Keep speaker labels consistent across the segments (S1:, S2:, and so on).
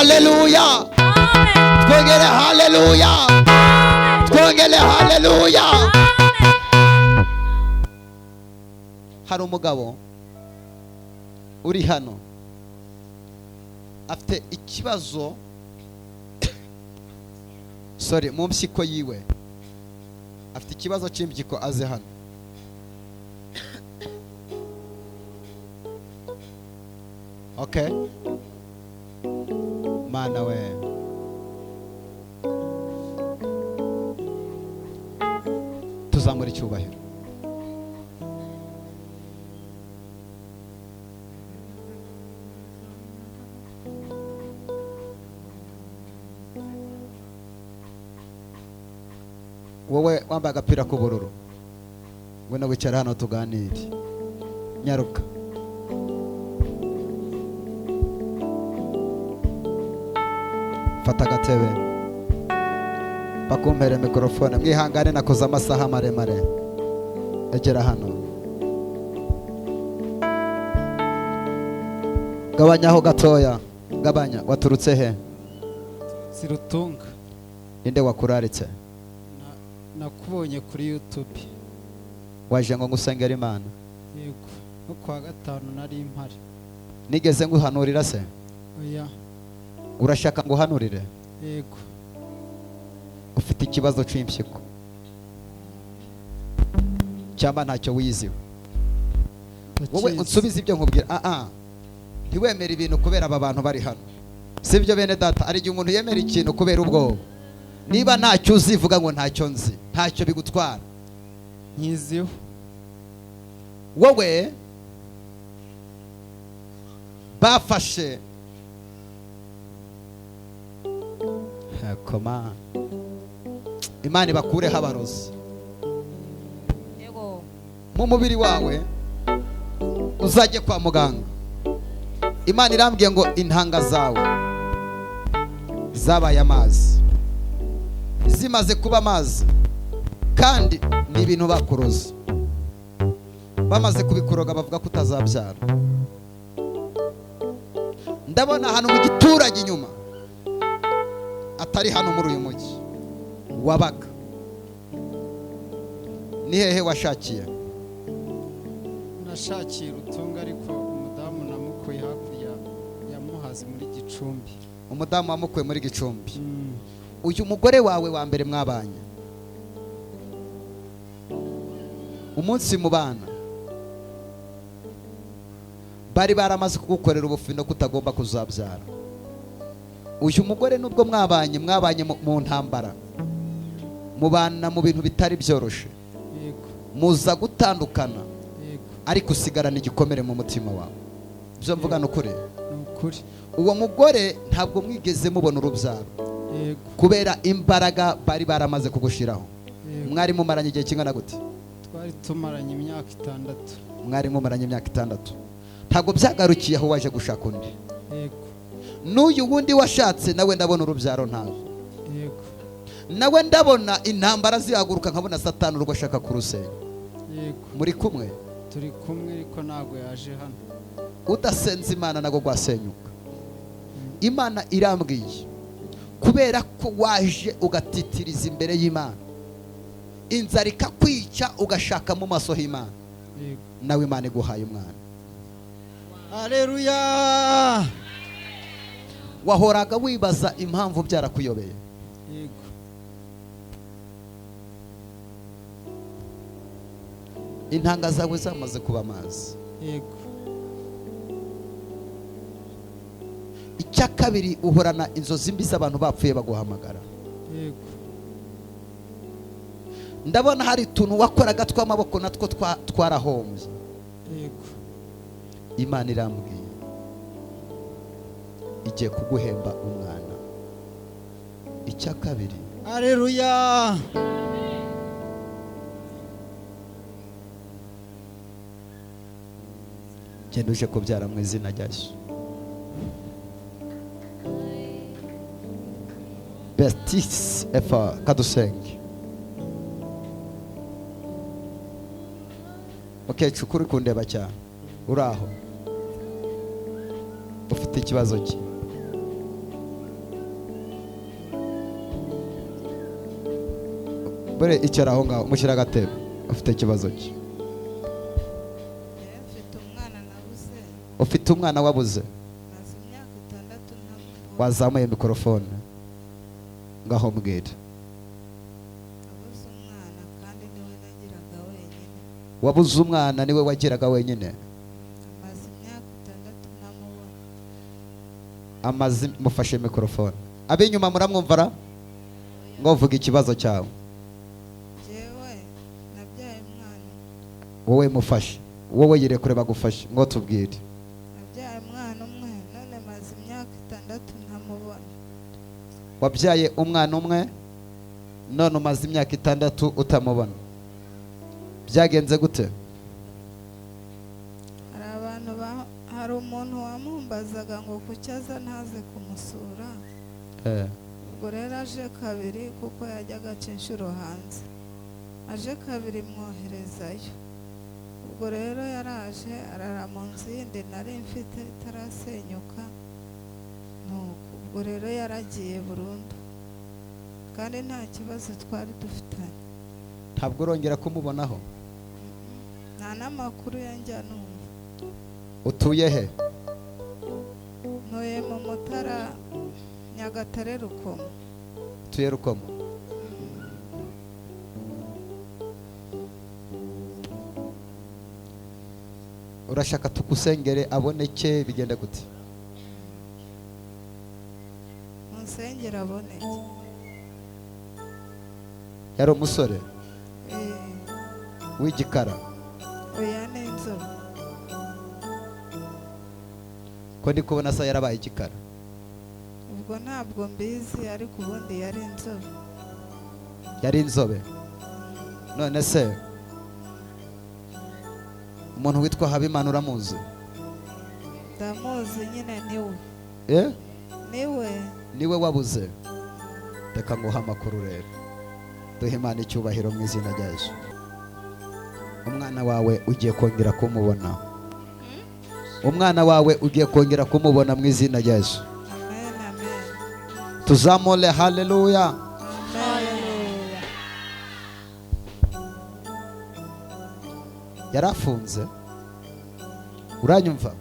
S1: haleluya, twongere haleluya, twongere haleluya. Hari umugabo uri hano afite ikibazo mu mpyiko yiwe, afite ikibazo cy'impyiko aze hano. Okay, mana we, tuzamura icyubahiro. Wowe wambaye agapira k'ubururu, ngwino wicara hano tuganire. Nyaruka. Fata agatebe, bakumpere mikrofone. Mwihangane nakoze amasaha maremare. Egera hano, gabanyaho gatoya, gabanya. Waturutse he?
S2: Sirutunga.
S1: Ninde wakuraritse?
S2: Nakubonye kuri YouTube.
S1: Waje ngo ngusengera Imana?
S2: Yego, no kwa gatanu nari impari.
S1: Nigeze nguhanurira se?
S2: Oya.
S1: Urashaka nguhanurire?
S2: Yego.
S1: Ufite ikibazo cy'impyiko cyangwa ntacyo wiziwe? Wowe unsubize ibyo nkubwira. Ntiwemere ibintu kubera aba bantu bari hano, sibyo bene data? Ari igihe umuntu yemera ikintu kubera ubwoba. Niba ntacyo uzivuga ngo ntacyo nzi, ntacyo bigutwara.
S2: Nyiziho.
S1: Wowe bafashe koma Imana bakureho abarozi mu mubiri wawe, uzajye kwa muganga. Imana irambwiye ngo intanga zawe zabaye amazi, zimaze kuba amazi, kandi ni ibintu bakuroze. Bamaze kubikuroga bavuga ko utazabyara. Ndabona hano mu giturage inyuma, atari hano muri uyu mujyi wabaga. Ni hehe washakiye?
S2: Nashakiye Rutunga, ariko umudamu namukuye hakurya ya Muhazi muri Gicumbi.
S1: Umudamu wamukuye muri Gicumbi. Uyu mugore wawe wa mbere mwabanye, umunsi mu bana bari baramaze kugukorera ubufindo kutagomba kuzabyara. Uyu mugore nubwo mwabanye mu ntambara, mubana mu bintu bitari byoroshye, muza gutandukana, ariko usigarana igikomere mu mutima wawe. Byo mvuga ni ukuri. Uwo mugore ntabwo mwigeze mubona urubyaro kubera imbaraga bari baramaze kugushiraho. Mwari mumaranye igihe kingana gute?
S2: Twari tumaranye imyaka 6.
S1: Mwari mumaranye imyaka 6. Ntabwo byagarukiye aho waje gushaka undi.
S2: Yego.
S1: N'uyu wundi washatse nawe ndabona urubyaro ntawe.
S2: Yego.
S1: Nawe ndabona intambara zihaguruka, nkabona Satani urwo ashaka kurusenya.
S2: Yego.
S1: Muri kumwe?
S2: Turi kumwe, ariko ntago yaje hano.
S1: Udasenze Imana nago gwasenyuka. Imana irambwiye kubera ko waje ugatitiriza imbere y'Imana, inzara ikakwica ugashaka mu maso y'Imana, nawe Imana iguhaye umwana.
S2: Haleluya.
S1: Wahoraga wibaza impamvu byarakuyobeye.
S2: Yego.
S1: Intanga zawe zamaze kuba amazi.
S2: Yego.
S1: Icya kabiri, uhorana inzozi mbi z'abantu bapfuye baguhamagara.
S2: Yego.
S1: Ndabona hari tuntu wakoraga tw'amaboko natwo twarahombye.
S2: Yego.
S1: Imana irambwiye igiye kuguhemba umwana. Icya kabiri,
S2: haleluya,
S1: genda uje kubyara mu izina rya Yesu. Bestis efa kadusenge. Okay, cukuri kundeba cyane. Uraho ufite ikibazo ki? bure icara aho ngaho mushyira agatebe ufite ikibazo ki
S3: mfite umwana nabuze
S1: ufite umwana wabuze
S3: maze imyaka 6 ntamubona.
S1: wazamuye mikorofone ngaho mbwira
S3: Nabuze umwana kandi niwe nagiraga wenyine.
S1: wabuze umwana niwe wagiraga wenyine
S3: Maze imyaka 6 ntamubona.
S1: amazi mufashe mikorofone ab'inyuma muramwumvara ngo vuga ikibazo cyawe
S3: Jewe nabyaye umwana.
S1: wowe mufashe wowe yirekure bagufashe ngo tubwire
S3: Nabyaye umwana umwe none maze imyaka 6 ntamubona.
S1: wabyaye umwana umwe none umaze imyaka 6 utamubona byagenze gute
S3: Hari umuntu wamumbazaga ngo kuki aza ntaze kumusura. Ubwo rero aje kabiri kuko yajyaga aca inshuro hanze. Aje kabiri mwoherezayo. Ubwo rero yaraje arara mu nzu yindi nari mfite itarasenyuka. Ubwo rero yaragiye burundu. Kandi nta kibazo twari dufitanye.
S1: ntabwo urongera kumubonaho
S3: Nta n'amakuru yanjya numva.
S1: utuye he
S3: Ntuye mu Mutara Nyagatare Rukomo.
S1: utuye Rukomo urashaka tukusengere aboneke bigenda gute
S3: Munsengera aboneke.
S1: yari umusore
S3: Eh,
S1: w'igikara
S3: oya ni inzobe.
S1: ko ndi kubona asa yarabaye igikara
S3: Ubwo ntabwo mbizi ariko ubundi yari inzobe.
S1: yari inzobe none se umuntu witwa Habimana uramuzi
S3: Ndamuzi nyine niwe.
S1: niwe
S3: Niwe.
S1: wabuze reka nguhe amakuru rero duhe Imana icyubahiro mu izina rya Yesu umwana wawe ugiye kongera kumubona umwana wawe ugiye kongera kumubona mu izina rya Yesu
S3: Amen, amen.
S1: tuzamure haleluya
S3: Haleluya.
S1: yarafunze uranyumva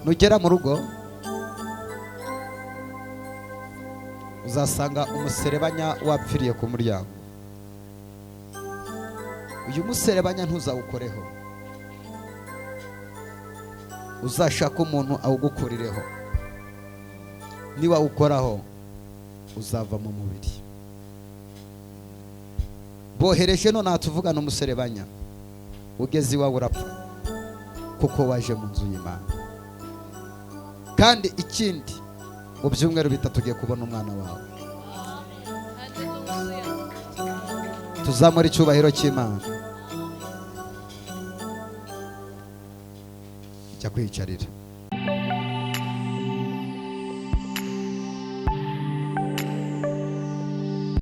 S1: nugera mu rugo uzasanga umuserebanya wapfiriye ku muryango uyu muserebanya ntuzawukoreho uzashaka umuntu awugukurireho niba ukoraho uzava mu mubiri bohereje none natuvugana umuserebanya ugeze iwawe urapfa kuko waje mu nzu y'Imana kandi ikindi mu byumweru 3 ugiye kubona umwana wawe tuzamura icyubahiro cy'Imana jya kwiyicarira